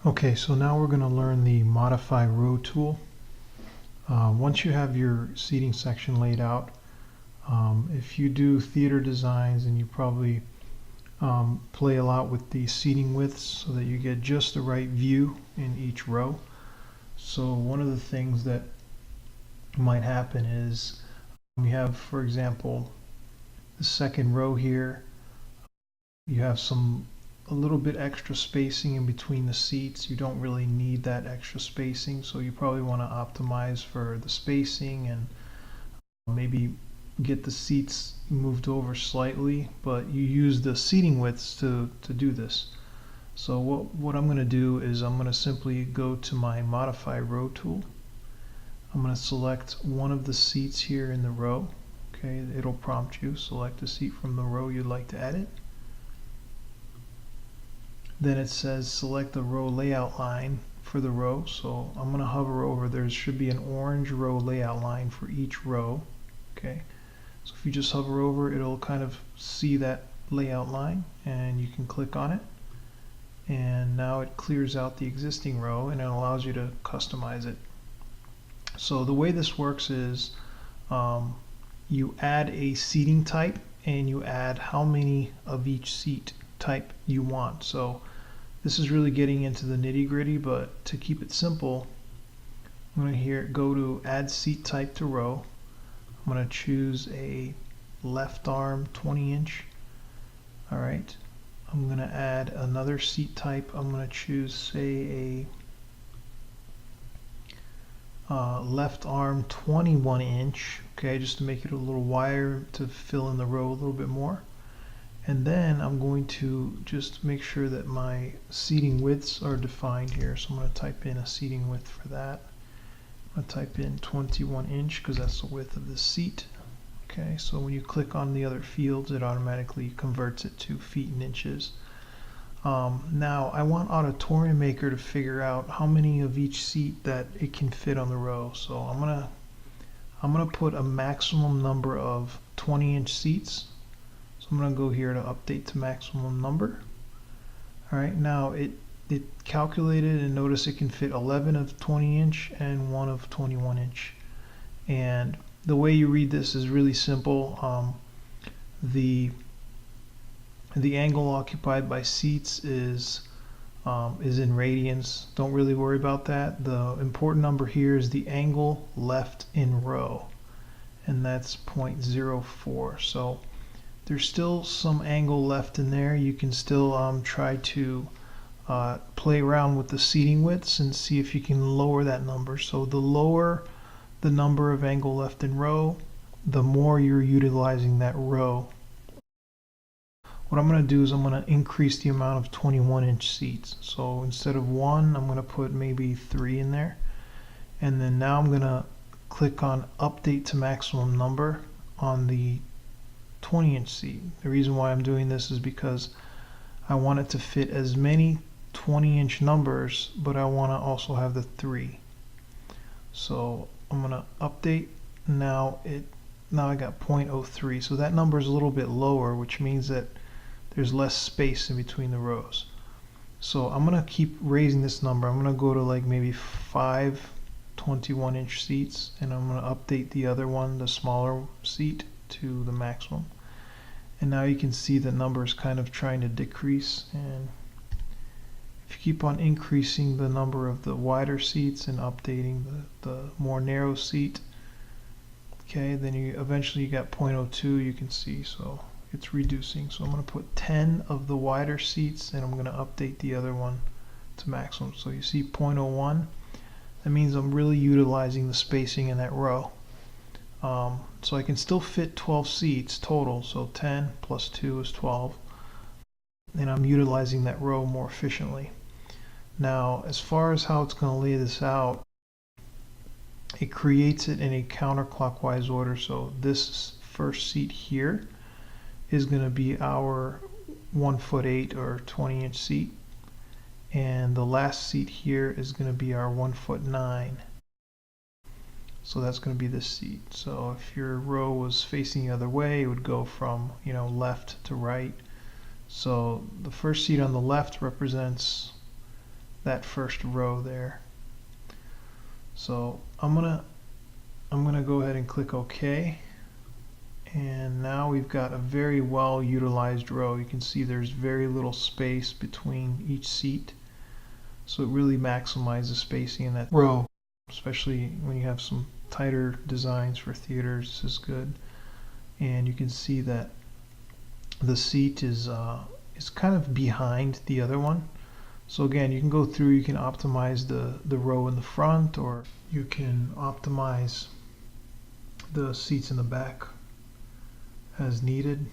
Okay, so now we're going to learn the ModifyRow tool. Once you have your seating section laid out, if you do theater designs, and you probably play a lot with the seating widths so that you get just the right view in each row. So one of the things that might happen is you have, for example, the second row here, you have a little bit extra spacing in between the seats. You don't really need that extra spacing, so you probably want to optimize for the spacing and maybe get the seats moved over slightly, but you use the seating widths to do this. So what I'm going to do is I'm going to simply go to my ModifyRow tool. I'm going to select one of the seats here in the row. Okay, it'll prompt you, select a seat from the row you'd like to edit. Then it says select the row layout line for the row. So I'm going to hover over. There should be an orange row layout line for each row. Okay, so if you just hover over, it'll kind of see that layout line, and you can click on it. And now it clears out the existing row, and it allows you to customize it. So the way this works is you add a seating type, and you add how many of each seat type you want. So this is really getting into the nitty-gritty, but to keep it simple, I'm going to go to add seat type to row. I'm going to choose a left arm 20-inch. All right, I'm going to add another seat type. I'm going to choose, say, a left arm 21-inch. Okay, just to make it a little wider to fill in the row a little bit more. And then I'm going to just make sure that my seating widths are defined here. So I'm going to type in a seating width for that. I'm going to type in 21-inch because that's the width of the seat. Okay, so when you click on the other fields, it automatically converts it to feet and inches. Now I want Auditorium Maker to figure out how many of each seat that it can fit on the row. So I'm gonna put a maximum number of 20-inch seats. So I'm going to go here to update to maximum number. All right, now it calculated, and notice it can fit 11 of 20-inch and 1 of 21-inch. And the way you read this is really simple. The angle occupied by seats is in radians. Don't really worry about that. The important number here is the angle left in row, and that's 0.04. So there's still some angle left in there. You can still try to play around with the seating widths and see if you can lower that number. So the lower the number of angle left in row, the more you're utilizing that row. What I'm going to do is I'm going to increase the amount of 21-inch seats. So instead of 1, I'm going to put maybe 3 in there. And then now I'm going to click on update to maximum number on the 20-inch seat. The reason why I'm doing this is because I want it to fit as many 20-inch numbers, but I want to also have the 3. So I'm going to update. Now I got 0.03. So that number is a little bit lower, which means that there's less space in between the rows. So I'm going to keep raising this number. I'm going to go to like maybe 5 21-inch seats, and I'm going to update the other one, the smaller seat, to the maximum. And now you can see the number is kind of trying to decrease, and if you keep on increasing the number of the wider seats and updating the more narrow seat, okay, then you eventually got 0.02, you can see, so it's reducing. So I'm going to put 10 of the wider seats, and I'm going to update the other one to maximum. So you see 0.01. That means I'm really utilizing the spacing in that row. So I can still fit 12 seats total, so 10 plus 2 is 12, and I'm utilizing that row more efficiently. Now, as far as how it's going to lay this out, it creates it in a counterclockwise order. So this first seat here is going to be our 1'8" or 20-inch seat, and the last seat here is going to be our 1'9". So that's going to be this seat. So if your row was facing the other way, it would go from, left to right. So the first seat on the left represents that first row there. So I'm gonna go ahead and click OK, and now we've got a very well utilized row. You can see there's very little space between each seat, so it really maximizes spacing in that row, especially when you have some tighter designs for theaters. This is good. And you can see that the seat is kind of behind the other one. So again, you can go through, you can optimize the row in the front, or you can optimize the seats in the back as needed.